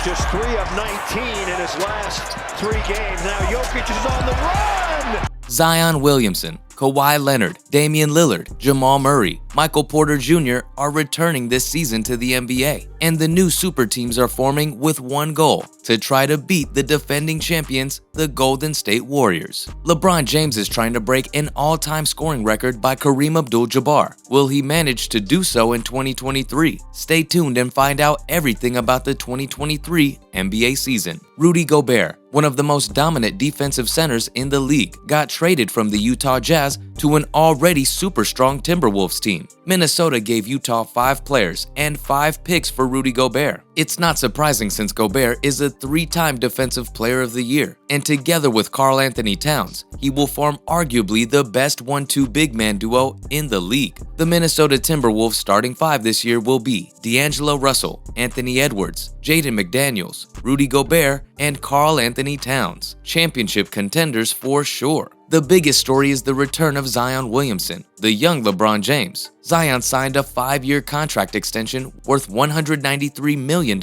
just 3 of 19 in his last 3 games. Now Jokic is on the run! Zion Williamson, Kawhi Leonard, Damian Lillard, Jamal Murray, Michael Porter Jr. are returning this season to the NBA, and the new super teams are forming with one goal: to try to beat the defending champions, the Golden State Warriors. LeBron James is trying to break an all-time scoring record by Kareem Abdul-Jabbar. Will he manage to do so in 2023? Stay tuned and find out everything about the 2023 NBA season. Rudy Gobert, one of the most dominant defensive centers in the league, got traded from the Utah Jazz to an already super strong Timberwolves team. Minnesota gave Utah 5 players and 5 picks for Rudy Gobert. It's not surprising since Gobert is a 3-time Defensive Player of the Year, and together with Karl Anthony Towns, he will form arguably the best 1-2 big man duo in the league. The Minnesota Timberwolves starting 5 this year will be D'Angelo Russell, Anthony Edwards, Jaden McDaniels, Rudy Gobert, and Karl Anthony Towns. Championship contenders for sure. The biggest story is the return of Zion Williamson, the young LeBron James. Zion signed a 5-year contract extension worth $193 million.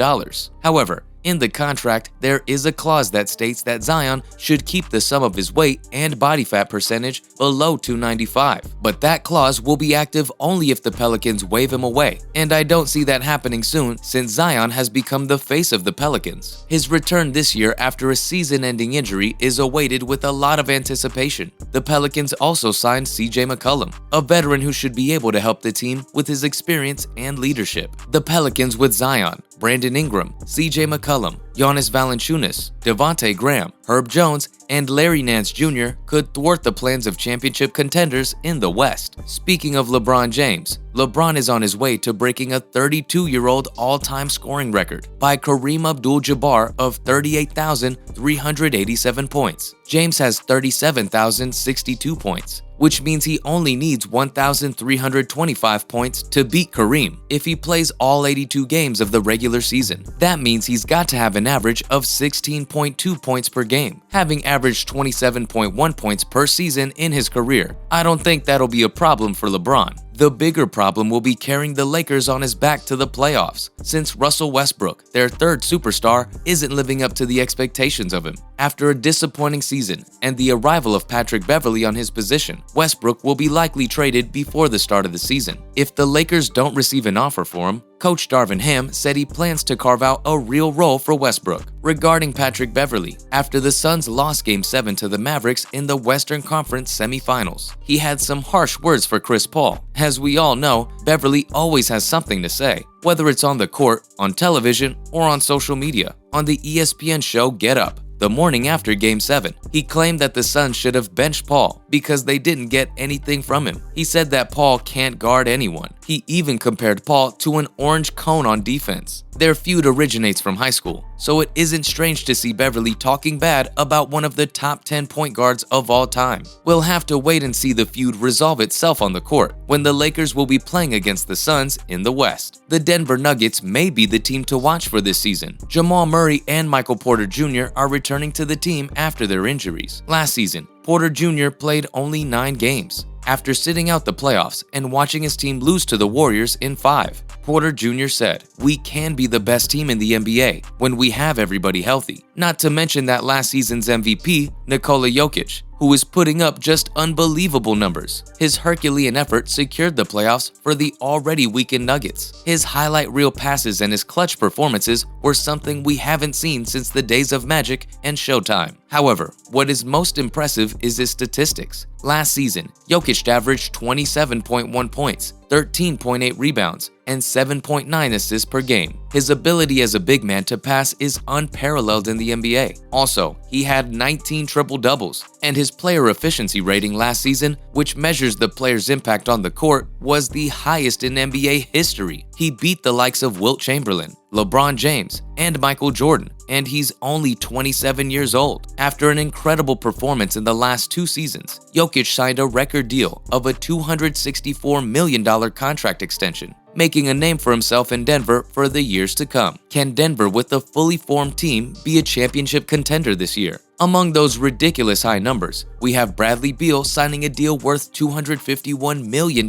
However, in the contract, there is a clause that states that Zion should keep the sum of his weight and body fat percentage below 295. But that clause will be active only if the Pelicans waive him away, and I don't see that happening soon since Zion has become the face of the Pelicans. His return this year after a season-ending injury is awaited with a lot of anticipation. The Pelicans also signed CJ McCollum, a veteran who should be able to help the team with his experience and leadership. The Pelicans with Zion, Brandon Ingram, CJ McCollum, Giannis Valanciunas, Devontae Graham, Herb Jones, and Larry Nance Jr. could thwart the plans of championship contenders in the West. Speaking of LeBron James, LeBron is on his way to breaking a 32-year-old all-time scoring record by Kareem Abdul-Jabbar of 38,387 points. James has 37,062 points, which means he only needs 1,325 points to beat Kareem if he plays all 82 games of the regular season. That means he's got to have an average of 16.2 points per game, having averaged 27.1 points per season in his career. I don't think that'll be a problem for LeBron. The bigger problem will be carrying the Lakers on his back to the playoffs, since Russell Westbrook, their third superstar, isn't living up to the expectations of him. After a disappointing season and the arrival of Patrick Beverley on his position, Westbrook will be likely traded before the start of the season. If the Lakers don't receive an offer for him, Coach Darvin Ham said he plans to carve out a real role for Westbrook. Regarding Patrick Beverley, after the Suns lost Game 7 to the Mavericks in the Western Conference semifinals, he had some harsh words for Chris Paul. As we all know, Beverley always has something to say, whether it's on the court, on television, or on social media. On the ESPN show Get Up, the morning after Game 7, he claimed that the Suns should have benched Paul because they didn't get anything from him. He said that Paul can't guard anyone. He even compared Paul to an orange cone on defense. Their feud originates from high school, so it isn't strange to see Beverley talking bad about one of the top 10 point guards of all time. We'll have to wait and see the feud resolve itself on the court when the Lakers will be playing against the Suns in the West. The Denver Nuggets may be the team to watch for this season. Jamal Murray and Michael Porter Jr. are returning to the team after their injuries. Last season, Porter Jr. played only 9 games. After sitting out the playoffs and watching his team lose to the Warriors in 5, Porter Jr. said, "We can be the best team in the NBA when we have everybody healthy." Not to mention that last season's MVP, Nikola Jokic, who is putting up just unbelievable numbers. His Herculean effort secured the playoffs for the already weakened Nuggets. His highlight reel passes and his clutch performances were something we haven't seen since the days of Magic and Showtime. However, what is most impressive is his statistics. Last season, Jokic averaged 27.1 points, 13.8 rebounds, and 7.9 assists per game. His ability as a big man to pass is unparalleled in the NBA. Also, he had 19 triple-doubles, and his player efficiency rating last season, which measures the player's impact on the court, was the highest in NBA history. He beat the likes of Wilt Chamberlain, LeBron James, and Michael Jordan, and he's only 27 years old. After an incredible performance in the last 2 seasons, Jokic signed a record deal of a $264 million contract extension, making a name for himself in Denver for the years to come. Can Denver with a fully formed team be a championship contender this year? Among those ridiculous high numbers, we have Bradley Beal signing a deal worth $251 million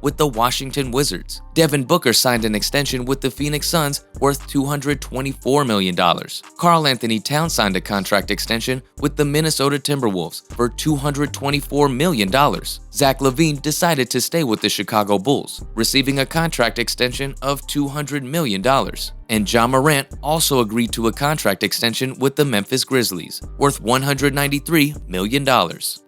with the Washington Wizards. Devin Booker signed an extension with the Phoenix Suns worth $224 million. Karl Anthony Towns signed a contract extension with the Minnesota Timberwolves for $224 million. Zach LaVine decided to stay with the Chicago Bulls, receiving a contract extension of $200 million. And Ja Morant also agreed to a contract extension with the Memphis Grizzlies, worth $193 million.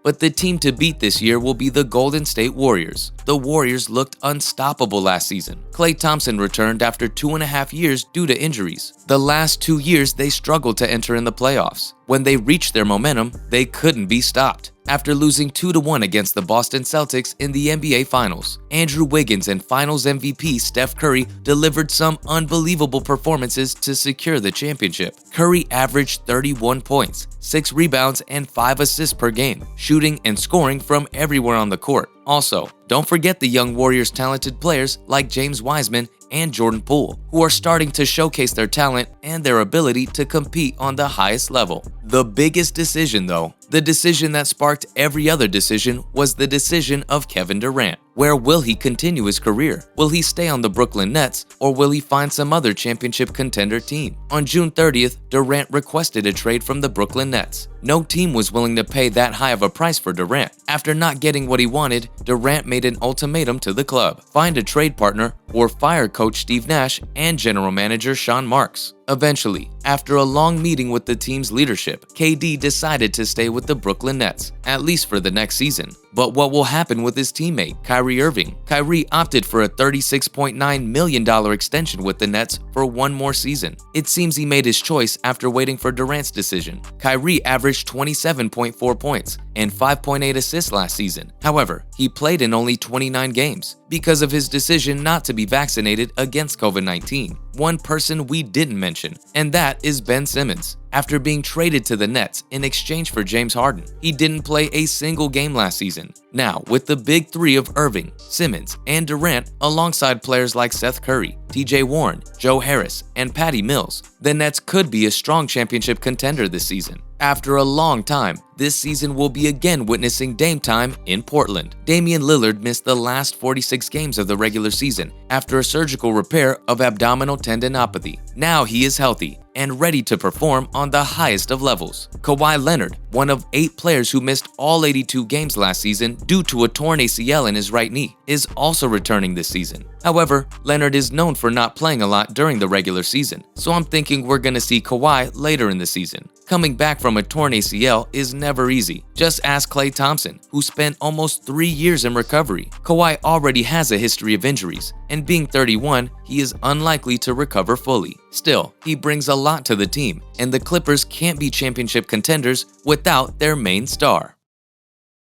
But the team to beat this year will be the Golden State Warriors. The Warriors looked unstoppable last season. Klay Thompson returned after 2.5 years due to injuries. The last 2 years they struggled to enter in the playoffs. When they reached their momentum, they couldn't be stopped. After losing 2-1 against the Boston Celtics in the NBA Finals, Andrew Wiggins and Finals MVP Steph Curry delivered some unbelievable performances to secure the championship. Curry averaged 31 points, 6 rebounds, and 5 assists per game, shooting and scoring from everywhere on the court. Also, don't forget the young Warriors' talented players like James Wiseman and Jordan Poole, who are starting to showcase their talent and their ability to compete on the highest level. The biggest decision, though, the decision that sparked every other decision, was the decision of Kevin Durant. Where will he continue his career? Will he stay on the Brooklyn Nets, or will he find some other championship contender team? On June 30th, Durant requested a trade from the Brooklyn Nets. No team was willing to pay that high of a price for Durant. After not getting what he wanted, Durant made an ultimatum to the club: find a trade partner or fire coach Steve Nash and general manager Sean Marks. Eventually, after a long meeting with the team's leadership, KD decided to stay with the Brooklyn Nets, at least for the next season. But what will happen with his teammate, Kyrie Irving? Kyrie opted for a $36.9 million extension with the Nets for one more season. It seems he made his choice after waiting for Durant's decision. Kyrie averaged 27.4 points and 5.8 assists last season. However, he played in only 29 games because of his decision not to be vaccinated against COVID-19. One person we didn't mention, and that is Ben Simmons. After being traded to the Nets in exchange for James Harden, he didn't play a single game last season. Now, with the big three of Irving, Simmons, and Durant, alongside players like Seth Curry, TJ Warren, Joe Harris, and Patty Mills, the Nets could be a strong championship contender this season. After a long time, this season will be again witnessing Dame time in Portland. Damian Lillard missed the last 46 games of the regular season after a surgical repair of abdominal tendinopathy. Now he is healthy and ready to perform on the highest of levels. Kawhi Leonard, one of 8 players who missed all 82 games last season due to a torn ACL in his right knee, is also returning this season. However, Leonard is known for not playing a lot during the regular season, so I'm thinking we're gonna see Kawhi later in the season. Coming back from a torn ACL is never easy. Just ask Klay Thompson, who spent almost 3 years in recovery. Kawhi already has a history of injuries, and being 31, he is unlikely to recover fully. Still, he brings a lot to the team, and the Clippers can't be championship contenders without their main star.